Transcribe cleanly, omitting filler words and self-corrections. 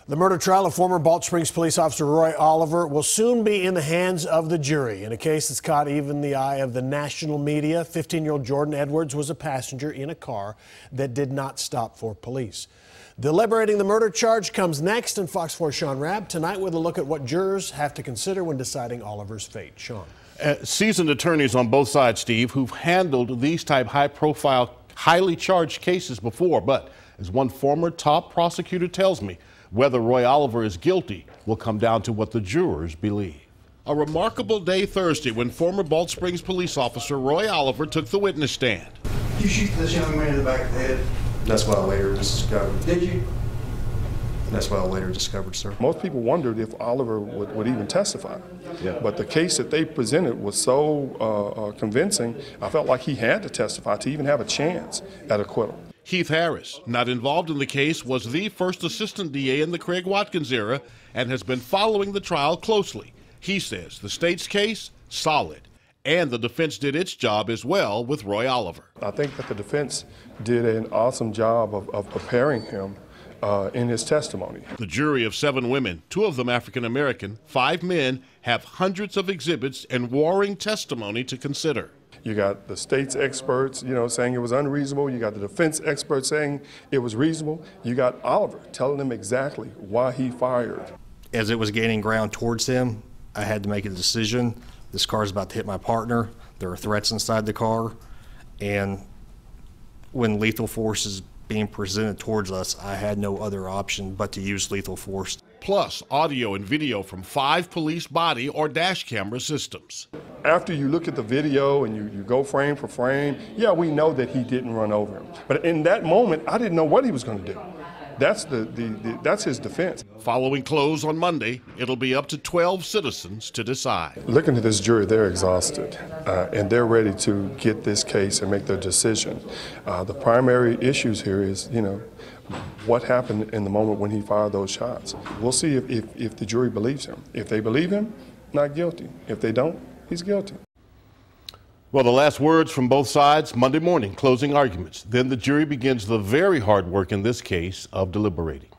The murder trial of former Balch Springs police officer Roy Oliver will soon be in the hands of the jury. In a case that's caught even the eye of the national media, 15-year-old Jordan Edwards was a passenger in a car that did not stop for police. Deliberating the murder charge comes next, and Fox 4's Sean Rabb tonight with a look at what jurors have to consider when deciding Oliver's fate. Sean. Seasoned attorneys on both sides, Steve, who've handled these type high-profile, highly charged cases before, but as one former top prosecutor tells me, whether Roy Oliver is guilty will come down to what the jurors believe. A remarkable day Thursday when former Balch Springs police officer Roy Oliver took the witness stand. You shoot this young man in the back of the head. That's what I later discovered. Did you? That's what I later discovered, sir. Most people wondered if Oliver would even testify. Yeah. But the case that they presented was so convincing, I felt like he had to testify to even have a chance at acquittal. Heath Harris, not involved in the case, was the first assistant DA in the Craig Watkins era and has been following the trial closely. He says the state's case, solid, and the defense did its job as well with Roy Oliver. I think that the defense did an awesome job of preparing him in his testimony. The jury of 7 women, 2 of them African American, 5 men, have hundreds of exhibits and warring testimony to consider. You got the state's experts, saying it was unreasonable. You got the defense experts saying it was reasonable. You got Oliver telling them exactly why he fired. As it was gaining ground towards him, I had to make a decision. This car is about to hit my partner. There are threats inside the car. And when lethal force is being presented towards us, I had no other option but to use lethal force. Plus audio and video from 5 police body or dash camera systems. After you look at the video and you go frame for frame, yeah, we know that he didn't run over him. But in that moment, I didn't know what he was going to do. That's that's his defense. Following close on Monday, it'll be up to 12 citizens to decide. Looking at this jury, they're exhausted, and they're ready to get this case and make their decision. The primary issues here is, what happened in the moment when he fired those shots. We'll see if the jury believes him. If they believe him, not guilty. If they don't, he's guilty. Well, the last words from both sides Monday morning, closing arguments. Then the jury begins the very hard work in this case of deliberating.